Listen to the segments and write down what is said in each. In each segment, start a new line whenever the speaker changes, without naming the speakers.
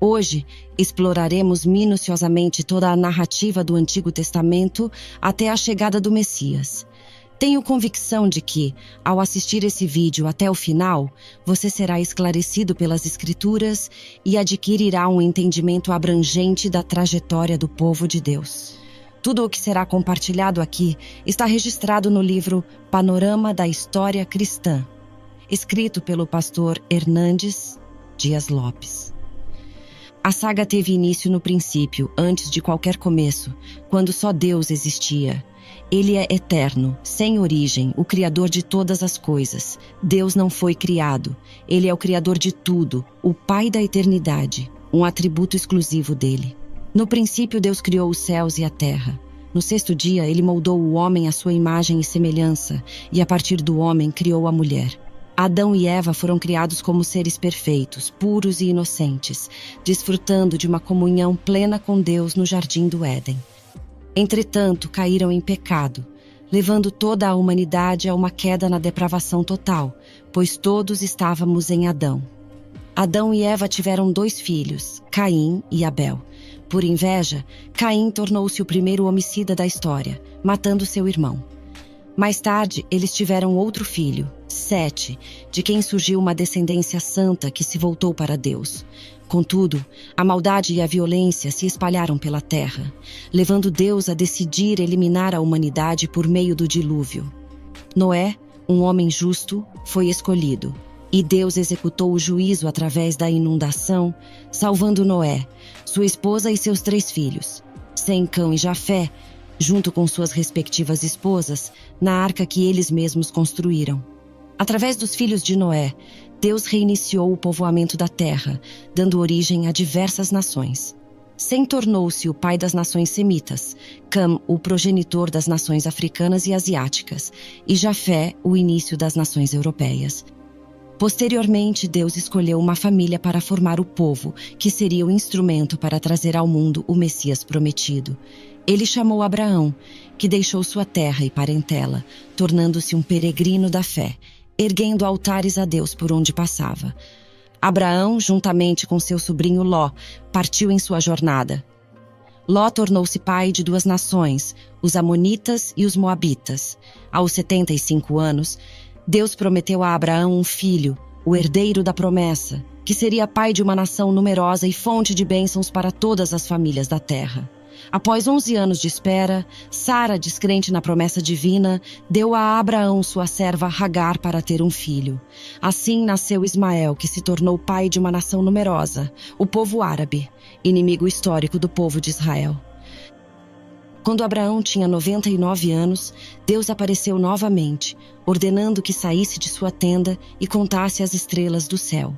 Hoje, exploraremos minuciosamente toda a narrativa do Antigo Testamento até a chegada do Messias. Tenho convicção de que, ao assistir esse vídeo até o final, você será esclarecido pelas Escrituras e adquirirá um entendimento abrangente da trajetória do povo de Deus. Tudo o que será compartilhado aqui está registrado no livro Panorama da História Cristã, escrito pelo pastor Hernandes Dias Lopes. A saga teve início no princípio, antes de qualquer começo, quando só Deus existia. Ele é eterno, sem origem, o Criador de todas as coisas. Deus não foi criado. Ele é o Criador de tudo, o Pai da eternidade, um atributo exclusivo dele. No princípio, Deus criou os céus e a terra. No sexto dia, ele moldou o homem à sua imagem e semelhança, e a partir do homem criou a mulher. Adão e Eva foram criados como seres perfeitos, puros e inocentes, desfrutando de uma comunhão plena com Deus no jardim do Éden. Entretanto, caíram em pecado, levando toda a humanidade a uma queda na depravação total, pois todos estávamos em Adão. Adão e Eva tiveram 2 filhos, Caim e Abel. Por inveja, Caim tornou-se o primeiro homicida da história, matando seu irmão. Mais tarde, eles tiveram outro filho, Sete, de quem surgiu uma descendência santa que se voltou para Deus. Contudo, a maldade e a violência se espalharam pela terra, levando Deus a decidir eliminar a humanidade por meio do dilúvio. Noé, um homem justo, foi escolhido, e Deus executou o juízo através da inundação, salvando Noé, sua esposa e seus 3 filhos, Sem, Cão e Jafé, junto com suas respectivas esposas, na arca que eles mesmos construíram. Através dos filhos de Noé, Deus reiniciou o povoamento da terra, dando origem a diversas nações. Sem tornou-se o pai das nações semitas, Cam o progenitor das nações africanas e asiáticas, e Jafé o início das nações europeias. Posteriormente, Deus escolheu uma família para formar o povo, que seria o instrumento para trazer ao mundo o Messias prometido. Ele chamou Abraão, que deixou sua terra e parentela, tornando-se um peregrino da fé, erguendo altares a Deus por onde passava. Abraão, juntamente com seu sobrinho Ló, partiu em sua jornada. Ló tornou-se pai de 2 nações, os Amonitas e os Moabitas. Aos 75 anos, Deus prometeu a Abraão um filho, o herdeiro da promessa, que seria pai de uma nação numerosa e fonte de bênçãos para todas as famílias da terra. Após 11 anos de espera, Sara, descrente na promessa divina, deu a Abraão sua serva Hagar para ter um filho. Assim nasceu Ismael, que se tornou pai de uma nação numerosa, o povo árabe, inimigo histórico do povo de Israel. Quando Abraão tinha 99 anos, Deus apareceu novamente, ordenando que saísse de sua tenda e contasse as estrelas do céu.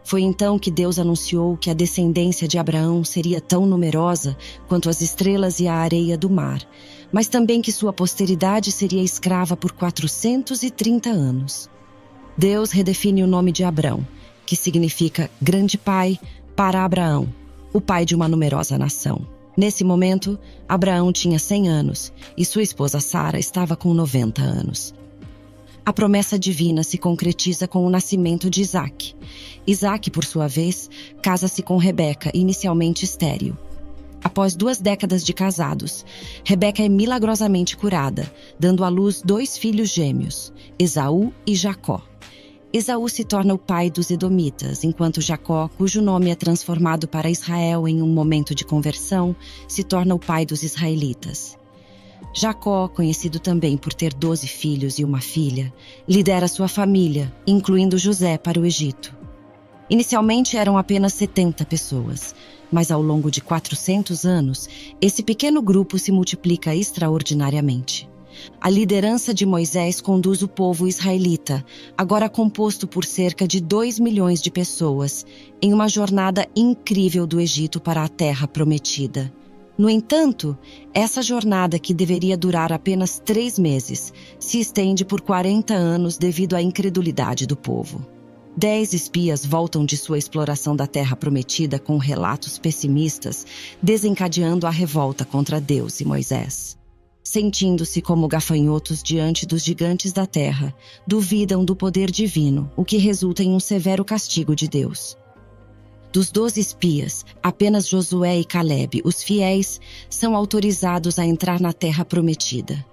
Foi então que Deus anunciou que a descendência de Abraão seria tão numerosa quanto as estrelas e a areia do mar, mas também que sua posteridade seria escrava por 430 anos. Deus redefine o nome de Abrão, que significa grande pai, para Abraão, o pai de uma numerosa nação. Nesse momento, Abraão tinha 100 anos e sua esposa Sara estava com 90 anos. A promessa divina se concretiza com o nascimento de Isaque. Isaque, por sua vez, casa-se com Rebeca, inicialmente estéril. Após 2 décadas de casados, Rebeca é milagrosamente curada, dando à luz 2 filhos gêmeos, Esaú e Jacó. Esaú se torna o pai dos Edomitas, enquanto Jacó, cujo nome é transformado para Israel em um momento de conversão, se torna o pai dos israelitas. Jacó, conhecido também por ter 12 filhos e uma filha, lidera sua família, incluindo José, para o Egito. Inicialmente eram apenas 70 pessoas, mas ao longo de 400 anos, esse pequeno grupo se multiplica extraordinariamente. A liderança de Moisés conduz o povo israelita, agora composto por cerca de 2 milhões de pessoas, em uma jornada incrível do Egito para a Terra Prometida. No entanto, essa jornada, que deveria durar apenas 3 meses, se estende por 40 anos devido à incredulidade do povo. 10 espias voltam de sua exploração da Terra Prometida com relatos pessimistas, desencadeando a revolta contra Deus e Moisés. Sentindo-se como gafanhotos diante dos gigantes da terra, duvidam do poder divino, o que resulta em um severo castigo de Deus. Dos 12 espias, apenas Josué e Calebe, os fiéis, são autorizados a entrar na terra prometida.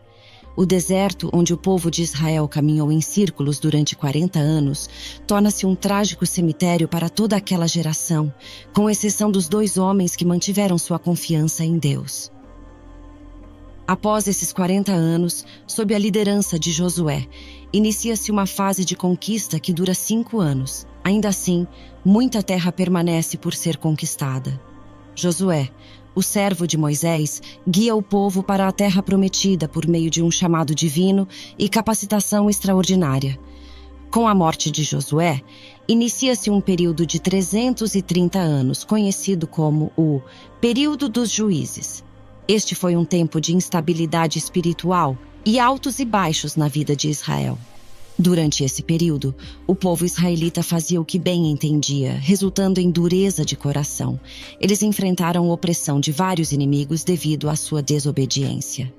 O deserto, onde o povo de Israel caminhou em círculos durante 40 anos, torna-se um trágico cemitério para toda aquela geração, com exceção dos 2 homens que mantiveram sua confiança em Deus. Após esses 40 anos, sob a liderança de Josué, inicia-se uma fase de conquista que dura 5 anos. Ainda assim, muita terra permanece por ser conquistada. Josué, o servo de Moisés, guia o povo para a terra prometida por meio de um chamado divino e capacitação extraordinária. Com a morte de Josué, inicia-se um período de 330 anos, conhecido como o Período dos Juízes. Este foi um tempo de instabilidade espiritual e altos e baixos na vida de Israel. Durante esse período, o povo israelita fazia o que bem entendia, resultando em dureza de coração. Eles enfrentaram opressão de vários inimigos devido à sua desobediência.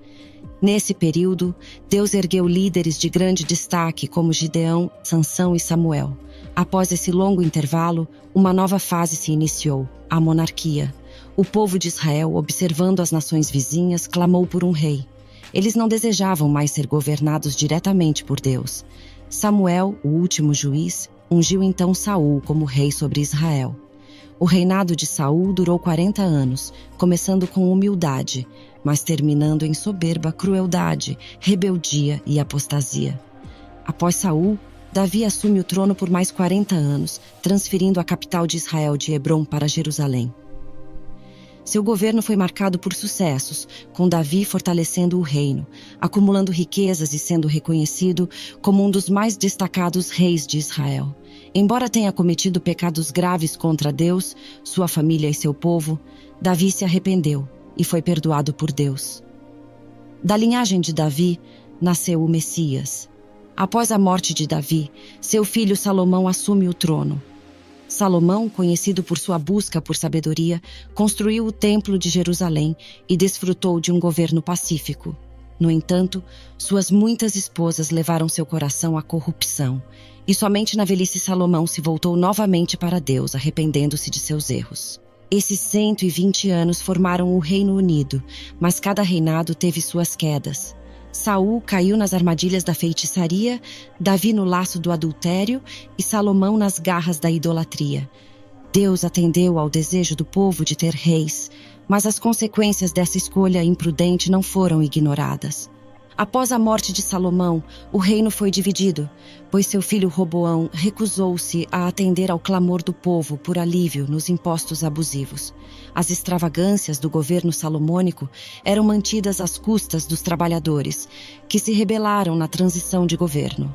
Nesse período, Deus ergueu líderes de grande destaque como Gideão, Sansão e Samuel. Após esse longo intervalo, uma nova fase se iniciou, a monarquia. O povo de Israel, observando as nações vizinhas, clamou por um rei. Eles não desejavam mais ser governados diretamente por Deus. Samuel, o último juiz, ungiu então Saul como rei sobre Israel. O reinado de Saul durou 40 anos, começando com humildade, mas terminando em soberba, crueldade, rebeldia e apostasia. Após Saul, Davi assume o trono por mais 40 anos, transferindo a capital de Israel de Hebrom para Jerusalém. Seu governo foi marcado por sucessos, com Davi fortalecendo o reino, acumulando riquezas e sendo reconhecido como um dos mais destacados reis de Israel. Embora tenha cometido pecados graves contra Deus, sua família e seu povo, Davi se arrependeu e foi perdoado por Deus. Da linhagem de Davi, nasceu o Messias. Após a morte de Davi, seu filho Salomão assume o trono. Salomão, conhecido por sua busca por sabedoria, construiu o Templo de Jerusalém e desfrutou de um governo pacífico. No entanto, suas muitas esposas levaram seu coração à corrupção, e somente na velhice Salomão se voltou novamente para Deus, arrependendo-se de seus erros. Esses 120 anos formaram o Reino Unido, mas cada reinado teve suas quedas. Saul caiu nas armadilhas da feitiçaria, Davi no laço do adultério e Salomão nas garras da idolatria. Deus atendeu ao desejo do povo de ter reis, mas as consequências dessa escolha imprudente não foram ignoradas. Após a morte de Salomão, o reino foi dividido, pois seu filho Roboão recusou-se a atender ao clamor do povo por alívio nos impostos abusivos. As extravagâncias do governo salomônico eram mantidas às custas dos trabalhadores, que se rebelaram na transição de governo.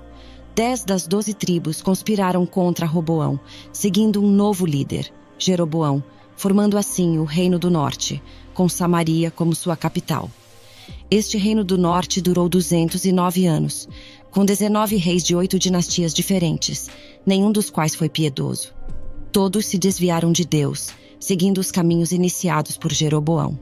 10 das 12 tribos conspiraram contra Roboão, seguindo um novo líder, Jeroboão, formando assim o Reino do Norte, com Samaria como sua capital. Este Reino do Norte durou 209 anos, com 19 reis de 8 dinastias diferentes, nenhum dos quais foi piedoso. Todos se desviaram de Deus, seguindo os caminhos iniciados por Jeroboão.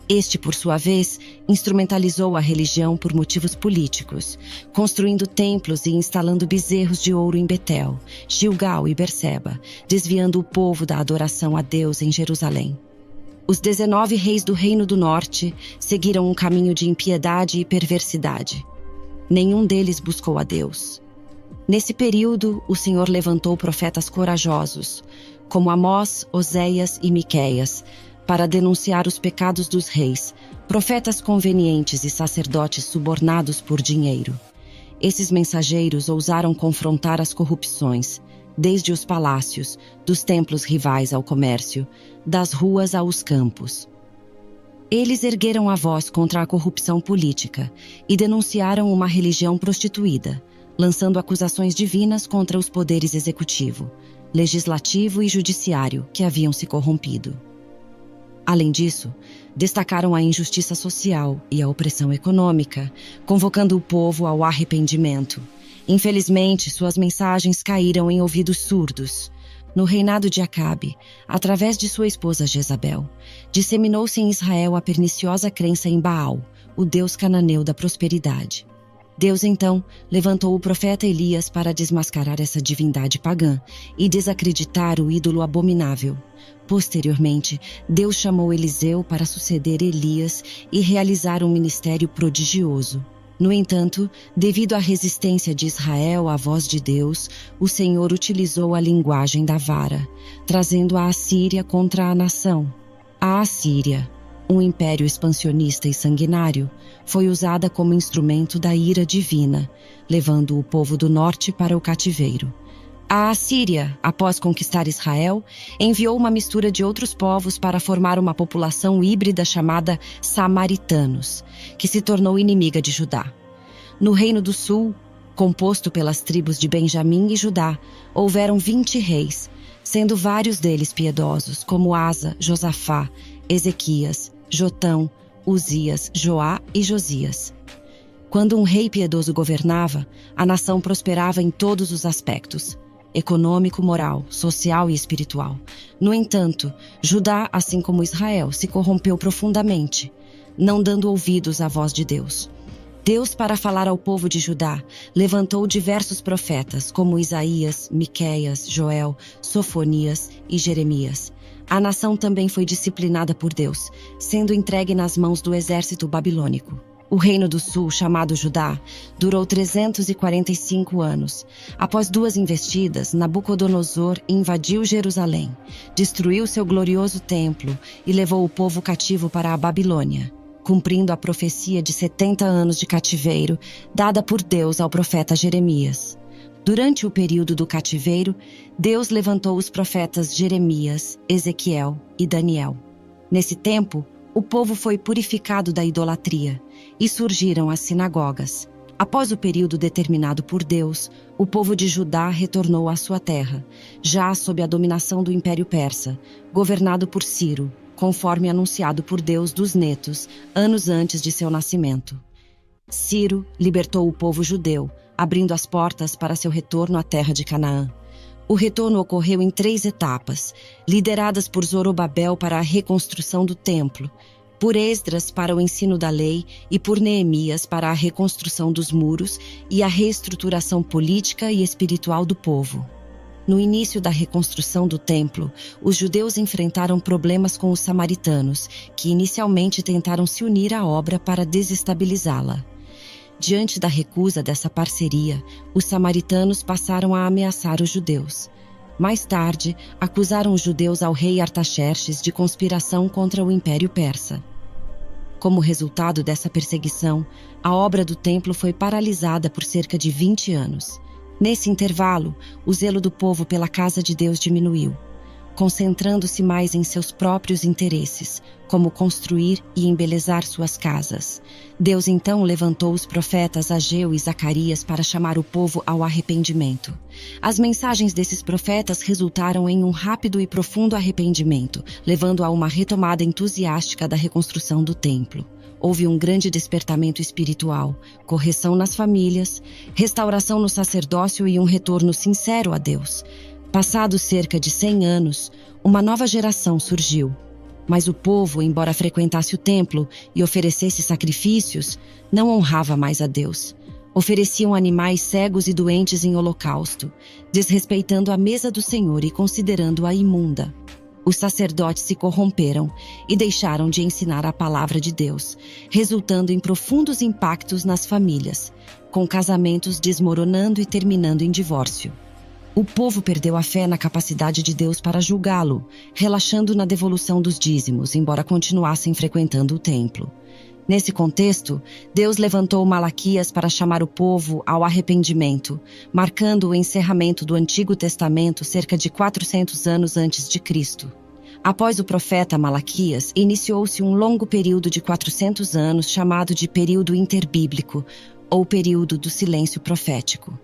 Este, por sua vez, instrumentalizou a religião por motivos políticos, construindo templos e instalando bezerros de ouro em Betel, Gilgal e Berseba, desviando o povo da adoração a Deus em Jerusalém. Os 19 reis do Reino do Norte seguiram um caminho de impiedade e perversidade. Nenhum deles buscou a Deus. Nesse período, o Senhor levantou profetas corajosos, como Amós, Oséias e Miqueias, para denunciar os pecados dos reis, profetas convenientes e sacerdotes subornados por dinheiro. Esses mensageiros ousaram confrontar as corrupções, desde os palácios, dos templos rivais ao comércio, das ruas aos campos. Eles ergueram a voz contra a corrupção política e denunciaram uma religião prostituída, lançando acusações divinas contra os poderes executivo, legislativo e judiciário que haviam se corrompido. Além disso, destacaram a injustiça social e a opressão econômica, convocando o povo ao arrependimento. Infelizmente, suas mensagens caíram em ouvidos surdos. No reinado de Acabe, através de sua esposa Jezabel, disseminou-se em Israel a perniciosa crença em Baal, o deus cananeu da prosperidade. Deus então levantou o profeta Elias para desmascarar essa divindade pagã e desacreditar o ídolo abominável. Posteriormente, Deus chamou Eliseu para suceder Elias e realizar um ministério prodigioso. No entanto, devido à resistência de Israel à voz de Deus, o Senhor utilizou a linguagem da vara, trazendo a Assíria contra a nação. A Assíria, um império expansionista e sanguinário, foi usada como instrumento da ira divina, levando o povo do norte para o cativeiro. A Assíria, após conquistar Israel, enviou uma mistura de outros povos para formar uma população híbrida chamada samaritanos, que se tornou inimiga de Judá. No Reino do Sul, composto pelas tribos de Benjamim e Judá, houveram 20 reis, sendo vários deles piedosos, como Asa, Josafá, Ezequias, Jotão, Uzias, Joá e Josias. Quando um rei piedoso governava, a nação prosperava em todos os aspectos: econômico, moral, social e espiritual. No entanto, Judá, assim como Israel, se corrompeu profundamente, não dando ouvidos à voz de Deus. Deus, para falar ao povo de Judá, levantou diversos profetas, como Isaías, Miqueias, Joel, Sofonias e Jeremias. A nação também foi disciplinada por Deus, sendo entregue nas mãos do exército babilônico. O Reino do Sul, chamado Judá, durou 345 anos. Após 2 investidas, Nabucodonosor invadiu Jerusalém, destruiu seu glorioso templo e levou o povo cativo para a Babilônia, cumprindo a profecia de 70 anos de cativeiro dada por Deus ao profeta Jeremias. Durante o período do cativeiro, Deus levantou os profetas Jeremias, Ezequiel e Daniel. Nesse tempo, o povo foi purificado da idolatria e surgiram as sinagogas. Após o período determinado por Deus, o povo de Judá retornou à sua terra, já sob a dominação do Império Persa, governado por Ciro, conforme anunciado por Deus dos netos, anos antes de seu nascimento. Ciro libertou o povo judeu, abrindo as portas para seu retorno à terra de Canaã. O retorno ocorreu em 3 etapas, lideradas por Zorobabel para a reconstrução do templo, por Esdras para o ensino da lei e por Neemias para a reconstrução dos muros e a reestruturação política e espiritual do povo. No início da reconstrução do templo, os judeus enfrentaram problemas com os samaritanos, que inicialmente tentaram se unir à obra para desestabilizá-la. Diante da recusa dessa parceria, os samaritanos passaram a ameaçar os judeus. Mais tarde, acusaram os judeus ao rei Artaxerxes de conspiração contra o Império Persa. Como resultado dessa perseguição, a obra do templo foi paralisada por cerca de 20 anos. Nesse intervalo, o zelo do povo pela casa de Deus diminuiu, concentrando-se mais em seus próprios interesses, como construir e embelezar suas casas. Deus então levantou os profetas Ageu e Zacarias para chamar o povo ao arrependimento. As mensagens desses profetas resultaram em um rápido e profundo arrependimento, levando a uma retomada entusiástica da reconstrução do templo. Houve um grande despertamento espiritual, correção nas famílias, restauração no sacerdócio e um retorno sincero a Deus. Passados cerca de 100 anos, uma nova geração surgiu. Mas o povo, embora frequentasse o templo e oferecesse sacrifícios, não honrava mais a Deus. Ofereciam animais cegos e doentes em holocausto, desrespeitando a mesa do Senhor e considerando-a imunda. Os sacerdotes se corromperam e deixaram de ensinar a palavra de Deus, resultando em profundos impactos nas famílias, com casamentos desmoronando e terminando em divórcio. O povo perdeu a fé na capacidade de Deus para julgá-lo, relaxando na devolução dos dízimos, embora continuassem frequentando o templo. Nesse contexto, Deus levantou Malaquias para chamar o povo ao arrependimento, marcando o encerramento do Antigo Testamento cerca de 400 anos antes de Cristo. Após o profeta Malaquias, iniciou-se um longo período de 400 anos chamado de período interbíblico, ou período do silêncio profético.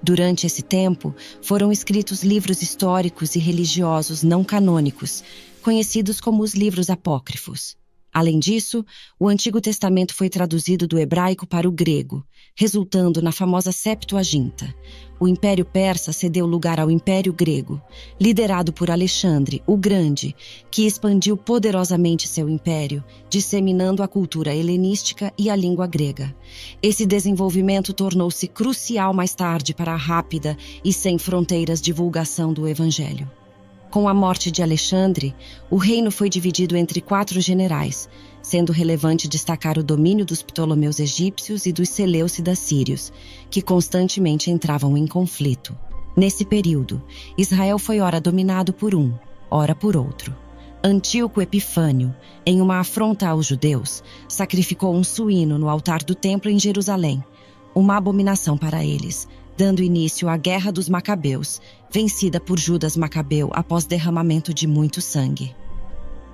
Durante esse tempo, foram escritos livros históricos e religiosos não canônicos, conhecidos como os livros apócrifos. Além disso, o Antigo Testamento foi traduzido do hebraico para o grego, resultando na famosa Septuaginta. O Império Persa cedeu lugar ao Império Grego, liderado por Alexandre, o Grande, que expandiu poderosamente seu império, disseminando a cultura helenística e a língua grega. Esse desenvolvimento tornou-se crucial mais tarde para a rápida e sem fronteiras divulgação do Evangelho. Com a morte de Alexandre, o reino foi dividido entre 4 generais, sendo relevante destacar o domínio dos Ptolomeus egípcios e dos Seleucidas sírios, que constantemente entravam em conflito. Nesse período, Israel foi ora dominado por um, ora por outro. Antíoco Epifânio, em uma afronta aos judeus, sacrificou um suíno no altar do templo em Jerusalém, uma abominação para eles, dando início à Guerra dos Macabeus, vencida por Judas Macabeu após derramamento de muito sangue.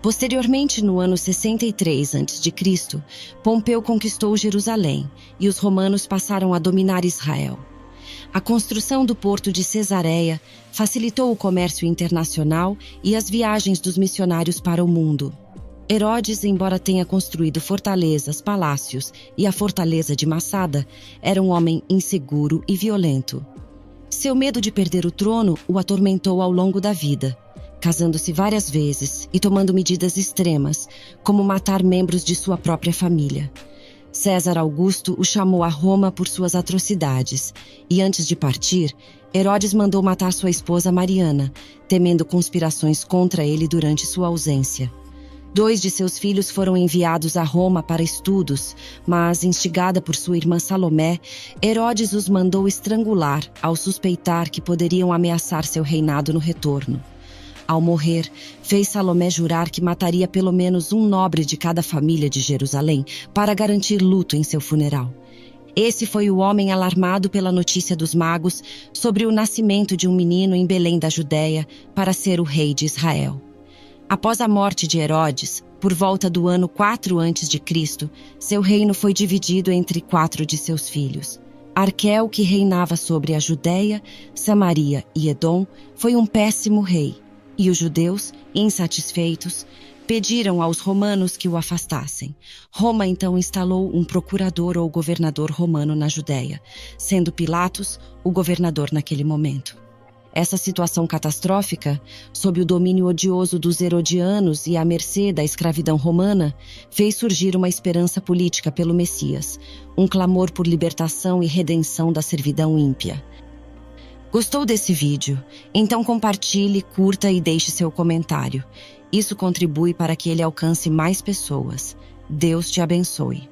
Posteriormente, no ano 63 a.C., Pompeu conquistou Jerusalém e os romanos passaram a dominar Israel. A construção do porto de Cesareia facilitou o comércio internacional e as viagens dos missionários para o mundo. Herodes, embora tenha construído fortalezas, palácios e a fortaleza de Massada, era um homem inseguro e violento. Seu medo de perder o trono o atormentou ao longo da vida, casando-se várias vezes e tomando medidas extremas, como matar membros de sua própria família. César Augusto o chamou a Roma por suas atrocidades e, antes de partir, Herodes mandou matar sua esposa Mariana, temendo conspirações contra ele durante sua ausência. 2 de seus filhos foram enviados a Roma para estudos, mas, instigada por sua irmã Salomé, Herodes os mandou estrangular ao suspeitar que poderiam ameaçar seu reinado no retorno. Ao morrer, fez Salomé jurar que mataria pelo menos um nobre de cada família de Jerusalém para garantir luto em seu funeral. Esse foi o homem alarmado pela notícia dos magos sobre o nascimento de um menino em Belém da Judéia para ser o rei de Israel. Após a morte de Herodes, por volta do ano 4 a.C., seu reino foi dividido entre 4 de seus filhos. Arquel, que reinava sobre a Judéia, Samaria e Edom, foi um péssimo rei, e os judeus, insatisfeitos, pediram aos romanos que o afastassem. Roma então instalou um procurador ou governador romano na Judéia, sendo Pilatos o governador naquele momento. Essa situação catastrófica, sob o domínio odioso dos herodianos e à mercê da escravidão romana, fez surgir uma esperança política pelo Messias, um clamor por libertação e redenção da servidão ímpia. Gostou desse vídeo? Então compartilhe, curta e deixe seu comentário. Isso contribui para que ele alcance mais pessoas. Deus te abençoe.